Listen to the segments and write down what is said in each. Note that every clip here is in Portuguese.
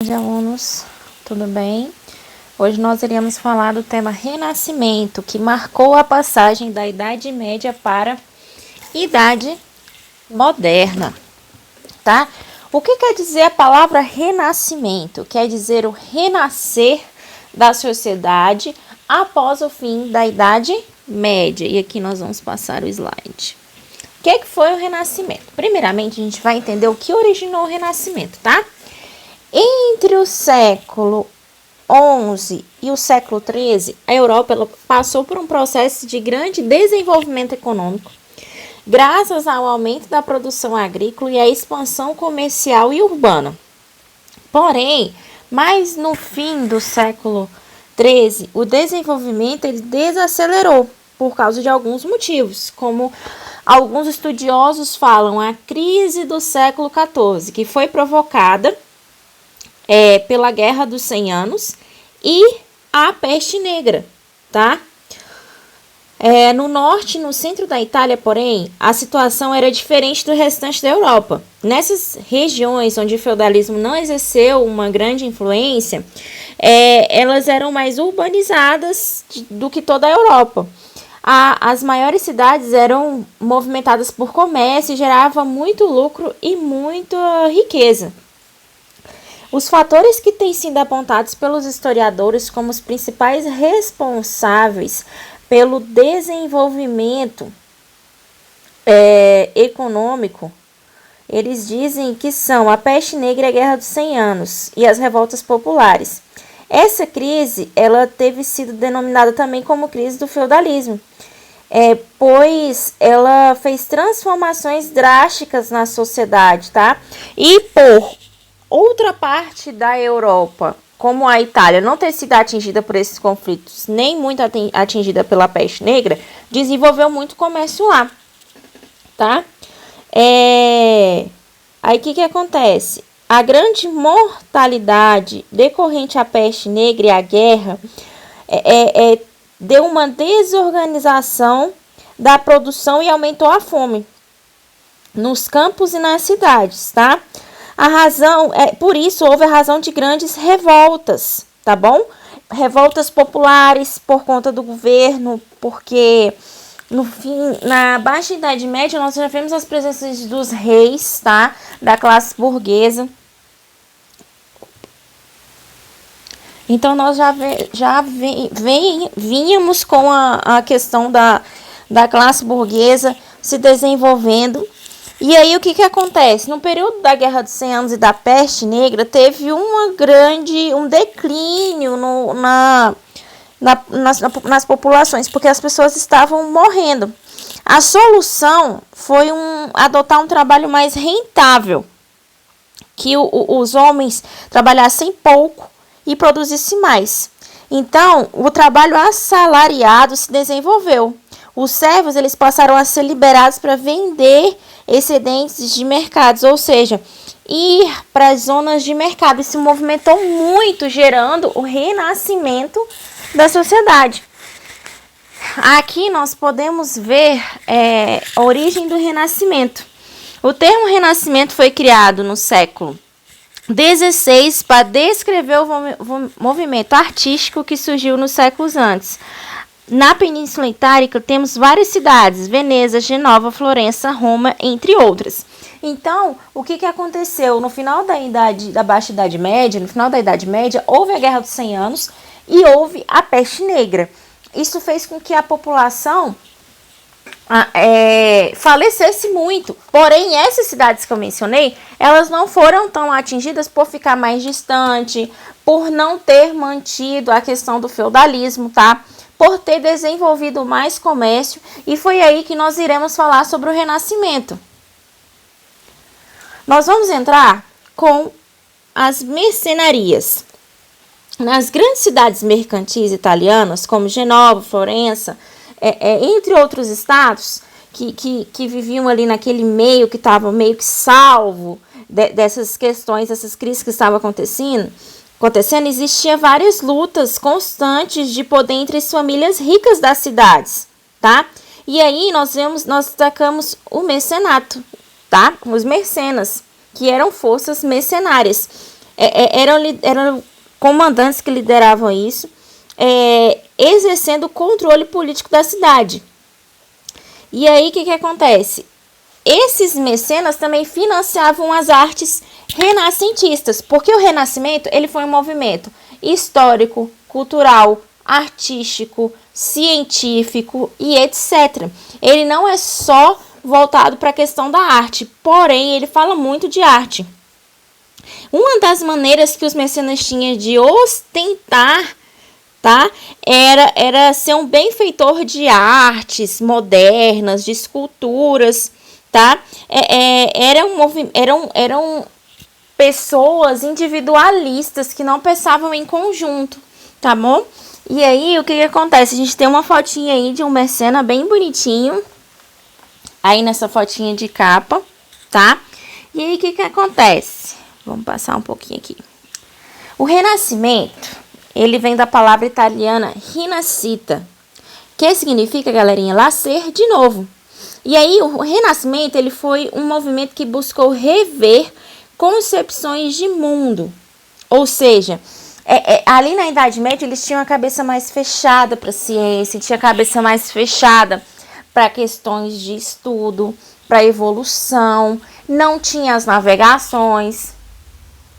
Bom, alunos, tudo bem? Hoje nós iremos falar do tema Renascimento, que marcou a passagem da Idade Média para Idade Moderna, tá? O que quer dizer a palavra renascimento? Quer dizer o renascer da sociedade após o fim da Idade Média. E aqui nós vamos passar o slide. O que foi o Renascimento? Primeiramente, a gente vai entender o que originou o Renascimento, tá? Entre o século XI e o século XIII, a Europa passou por um processo de grande desenvolvimento econômico, graças ao aumento da produção agrícola e à expansão comercial e urbana. Porém, mais no fim do século XIII, o desenvolvimento ele desacelerou por causa de alguns motivos, como alguns estudiosos falam a crise do século XIV, que foi provocada pela Guerra dos 100 Anos e a Peste Negra, tá? No norte e no centro da Itália, porém, a situação era diferente do restante da Europa. Nessas regiões onde o feudalismo não exerceu uma grande influência, elas eram mais urbanizadas do que toda a Europa. As maiores cidades eram movimentadas por comércio e geravam muito lucro e muita riqueza. Os fatores que têm sido apontados pelos historiadores como os principais responsáveis pelo desenvolvimento econômico, eles dizem que são a peste negra e a Guerra dos 100 Anos e as revoltas populares. Essa crise ela teve sido denominada também como crise do feudalismo, pois ela fez transformações drásticas na sociedade, tá? E por outra parte da Europa, como a Itália, não ter sido atingida por esses conflitos, nem muito atingida pela peste negra, desenvolveu muito comércio lá, tá? Aí o que acontece? A grande mortalidade decorrente à peste negra e à guerra deu uma desorganização da produção e aumentou a fome nos campos e nas cidades, tá? Por isso houve a razão de grandes revoltas, tá bom? Revoltas populares por conta do governo, porque na Baixa Idade Média nós já vemos as presenças dos reis, tá? Da classe burguesa. Então nós vínhamos com a questão da classe burguesa se desenvolvendo. E aí o que acontece? No período da Guerra dos 100 Anos e da Peste Negra, teve um declínio nas populações, porque as pessoas estavam morrendo. A solução foi adotar um trabalho mais rentável, que os homens trabalhassem pouco e produzissem mais. Então, o trabalho assalariado se desenvolveu. Os servos eles passaram a ser liberados para vender excedentes de mercados, ou seja, ir para as zonas de mercado. Isso movimentou muito, gerando o renascimento da sociedade. Aqui nós podemos ver a origem do Renascimento. O termo Renascimento foi criado no século XVI para descrever o movimento artístico que surgiu nos séculos antes. Na Península Itálica temos várias cidades, Veneza, Genova, Florença, Roma, entre outras. Então, o que aconteceu? No final da Baixa Idade Média, no final da Idade Média, houve a Guerra dos 100 Anos e houve a Peste Negra. Isso fez com que a população falecesse muito. Porém, essas cidades que eu mencionei, elas não foram tão atingidas por ficar mais distante, por não ter mantido a questão do feudalismo, tá? Por ter desenvolvido mais comércio, e foi aí que nós iremos falar sobre o Renascimento. Nós vamos entrar com as mercenarias. Nas grandes cidades mercantis italianas, como Genova, Florença, entre outros estados que viviam ali naquele meio que estava meio que salvo dessas questões, dessas crises que estavam acontecendo, existiam várias lutas constantes de poder entre as famílias ricas das cidades, tá? E aí nós destacamos o mecenato, tá? Os mercenas, que eram forças mercenárias. eram comandantes que lideravam isso, exercendo o controle político da cidade. E aí, o que acontece? Esses mecenas também financiavam as artes renascentistas, porque o Renascimento ele foi um movimento histórico, cultural, artístico, científico e etc. Ele não é só voltado para a questão da arte, porém ele fala muito de arte. Uma das maneiras que os mecenas tinham de ostentar, tá, era ser um benfeitor de artes modernas, de esculturas, tá? Eram pessoas individualistas que não pensavam em conjunto, tá bom? E aí, o que acontece? A gente tem uma fotinha aí de um mecena bem bonitinho, aí nessa fotinha de capa, tá? E aí, o que acontece? Vamos passar um pouquinho aqui. O Renascimento, ele vem da palavra italiana rinascita, que significa, galerinha, nascer de novo. E aí, o Renascimento, ele foi um movimento que buscou rever concepções de mundo. Ou seja, ali na Idade Média, eles tinham a cabeça mais fechada para a ciência, tinha a cabeça mais fechada para questões de estudo, para evolução, não tinha as navegações.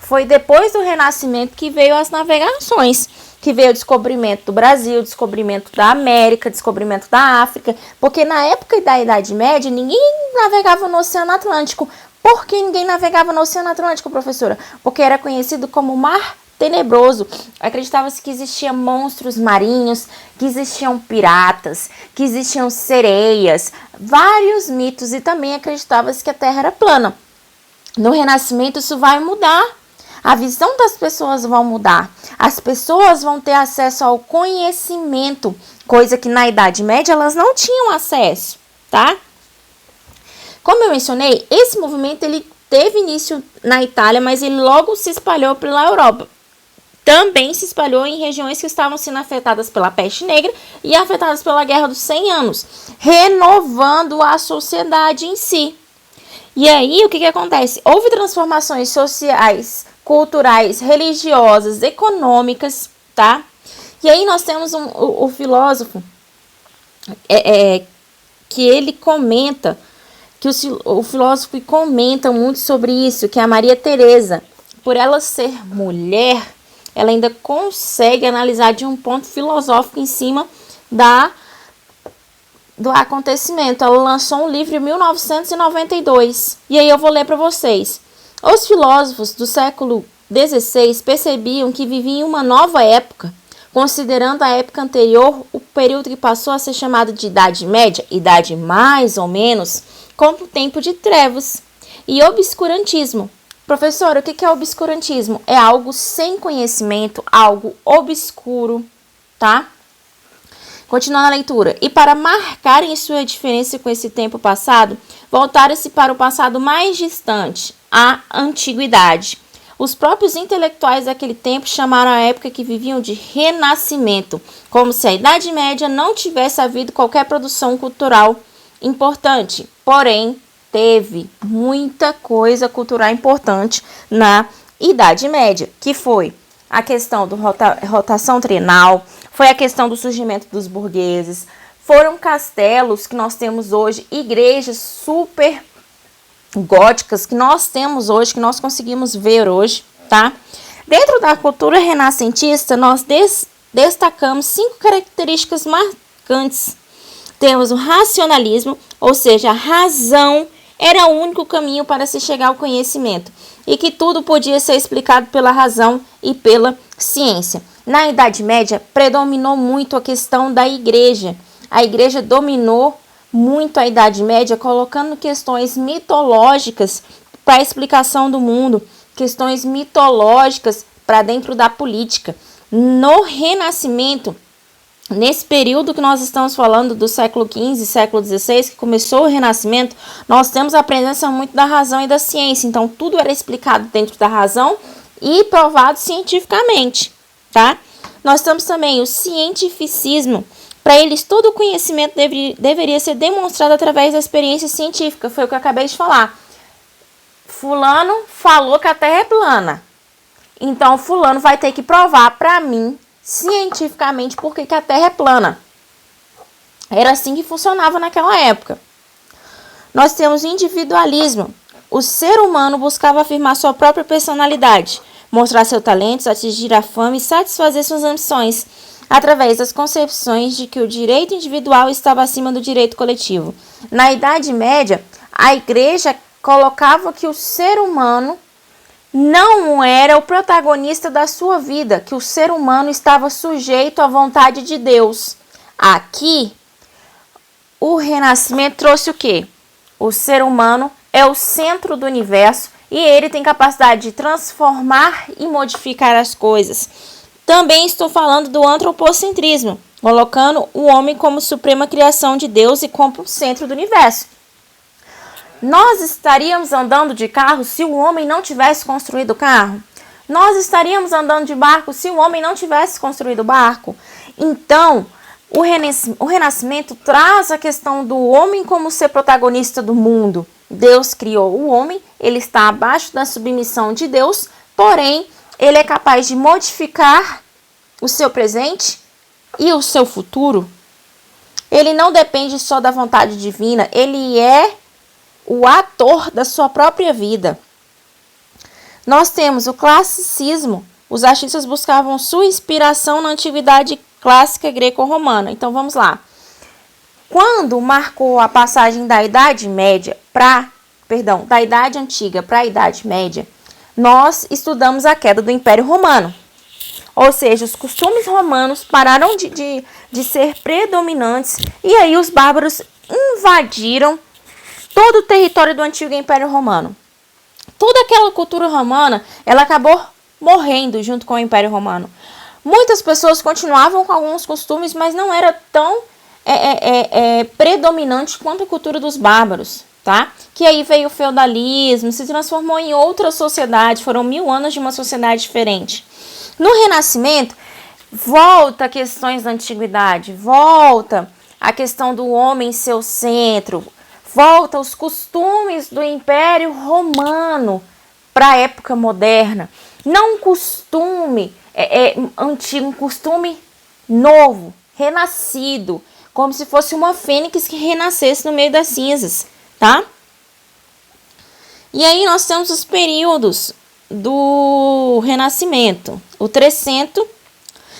Foi depois do Renascimento que veio as navegações, que veio o descobrimento do Brasil, descobrimento da América, descobrimento da África, porque na época da Idade Média, ninguém navegava no Oceano Atlântico. Por que ninguém navegava no Oceano Atlântico, professora? Porque era conhecido como Mar Tenebroso. Acreditava-se que existiam monstros marinhos, que existiam piratas, que existiam sereias, vários mitos, e também acreditava-se que a Terra era plana. No Renascimento isso vai mudar. A visão das pessoas vai mudar. As pessoas vão ter acesso ao conhecimento, coisa que na Idade Média elas não tinham acesso, tá? Como eu mencionei, esse movimento ele teve início na Itália, mas ele logo se espalhou pela Europa. Também se espalhou em regiões que estavam sendo afetadas pela peste negra e afetadas pela Guerra dos 100 anos, renovando a sociedade em si. E aí, o que acontece? Houve transformações sociais, culturais, religiosas, econômicas, tá? E aí nós temos o filósofo que ele comenta, que o filósofo comenta muito sobre isso, que é a Maria Teresa. Por ela ser mulher, ela ainda consegue analisar de um ponto filosófico em cima do acontecimento. Ela lançou um livro em 1992. E aí eu vou ler para vocês. Os filósofos do século XVI percebiam que viviam em uma nova época, considerando a época anterior o período que passou a ser chamado de Idade Média, idade mais ou menos, como tempo de trevas, e obscurantismo. Professor, o que é obscurantismo? É algo sem conhecimento, algo obscuro, tá? Continuando a leitura. E para marcarem sua diferença com esse tempo passado, voltaram-se para o passado mais distante, a antiguidade. Os próprios intelectuais daquele tempo chamaram a época que viviam de renascimento, como se a Idade Média não tivesse havido qualquer produção cultural importante. Porém, teve muita coisa cultural importante na Idade Média, que foi a questão da rotação trienal, foi a questão do surgimento dos burgueses, foram castelos que nós temos hoje, igrejas super góticas que nós temos hoje, que nós conseguimos ver hoje, tá? Dentro da cultura renascentista, nós destacamos 5 características marcantes. Temos o racionalismo, ou seja, a razão era o único caminho para se chegar ao conhecimento e que tudo podia ser explicado pela razão e pela ciência. Na Idade Média, predominou muito a questão da igreja. A igreja dominou muito a Idade Média, colocando questões mitológicas para a explicação do mundo, questões mitológicas para dentro da política. No Renascimento, nesse período que nós estamos falando do século XV, século XVI, que começou o Renascimento, nós temos a presença muito da razão e da ciência. Então, tudo era explicado dentro da razão e provado cientificamente, tá? Nós temos também o cientificismo. Para eles, todo o conhecimento deveria ser demonstrado através da experiência científica. Foi o que eu acabei de falar. Fulano falou que a Terra é plana. então fulano vai ter que provar para mim, cientificamente, por que a Terra é plana. Era assim que funcionava naquela época. Nós temos individualismo. O ser humano buscava afirmar sua própria personalidade, mostrar seus talentos, atingir a fama e satisfazer suas ambições, através das concepções de que o direito individual estava acima do direito coletivo. Na Idade Média, a Igreja colocava que o ser humano não era o protagonista da sua vida, que o ser humano estava sujeito à vontade de Deus. Aqui, o Renascimento trouxe o quê? O ser humano é o centro do universo e ele tem capacidade de transformar e modificar as coisas. Também estou falando do antropocentrismo, colocando o homem como suprema criação de Deus e como o centro do universo. Nós estaríamos andando de carro se o homem não tivesse construído o carro? Nós estaríamos andando de barco se o homem não tivesse construído o barco? Então, o Renascimento traz a questão do homem como ser protagonista do mundo. Deus criou o homem, ele está abaixo da submissão de Deus, porém, ele é capaz de modificar o seu presente e o seu futuro. Ele não depende só da vontade divina, ele é o ator da sua própria vida. Nós temos o classicismo. Os artistas buscavam sua inspiração na antiguidade clássica greco-romana. Então vamos lá. Quando marcou a passagem da Idade Média da Idade Antiga para a Idade Média, nós estudamos a queda do Império Romano. Ou seja, os costumes romanos pararam de ser predominantes e aí os bárbaros invadiram todo o território do antigo Império Romano. Toda aquela cultura romana, ela acabou morrendo junto com o Império Romano. Muitas pessoas continuavam com alguns costumes, mas não era tão predominante quanto a cultura dos bárbaros, tá? Que aí veio o feudalismo, se transformou em outra sociedade, foram 1000 anos de uma sociedade diferente. No Renascimento, volta questões da antiguidade, volta a questão do homem ser o centro, volta os costumes do Império Romano para a época moderna. Não um costume antigo, um costume novo, renascido, como se fosse uma fênix que renascesse no meio das cinzas, tá? E aí nós temos os períodos do Renascimento. O Trecento,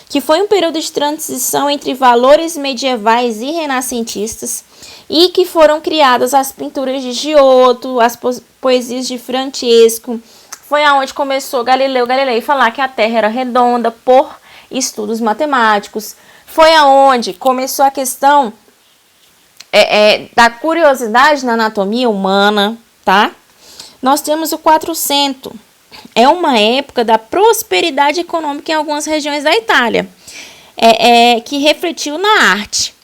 que foi um período de transição entre valores medievais e renascentistas, e que foram criadas as pinturas de Giotto, as poesias de Francesco. Foi aonde começou Galileu Galilei falar que a Terra era redonda por estudos matemáticos. Foi aonde começou a questão da curiosidade na anatomia humana, tá? Nós temos o 400. É uma época da prosperidade econômica em algumas regiões da Itália, que refletiu na arte.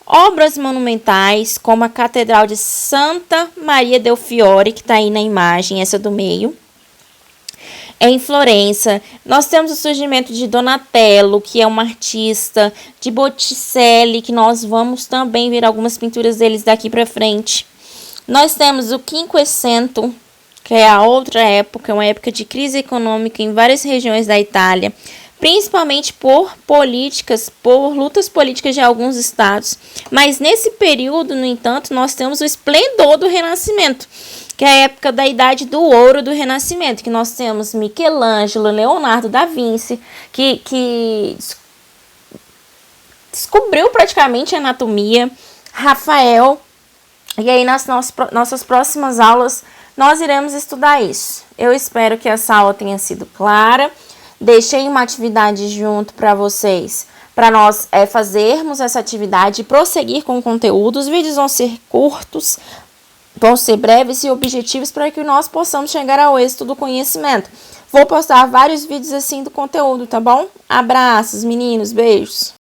Obras monumentais, como a Catedral de Santa Maria del Fiore, que está aí na imagem, essa do meio, em Florença. Nós temos o surgimento de Donatello, que é um artista, de Botticelli, que nós vamos também ver algumas pinturas deles daqui para frente. Nós temos o Quinquecento, que é a outra época, uma época de crise econômica em várias regiões da Itália, principalmente por lutas políticas de alguns estados. Mas nesse período, no entanto, nós temos o esplendor do Renascimento, que é a época da Idade do Ouro do Renascimento, que nós temos Michelangelo, Leonardo da Vinci, que descobriu praticamente a anatomia, Rafael. E aí nas nossas próximas aulas nós iremos estudar isso. Eu espero que essa aula tenha sido clara. Deixei uma atividade junto para vocês, para nós fazermos essa atividade e prosseguir com o conteúdo. Os vídeos vão ser curtos, vão ser breves e objetivos para que nós possamos chegar ao êxito do conhecimento. Vou postar vários vídeos assim do conteúdo, tá bom? Abraços, meninos, beijos!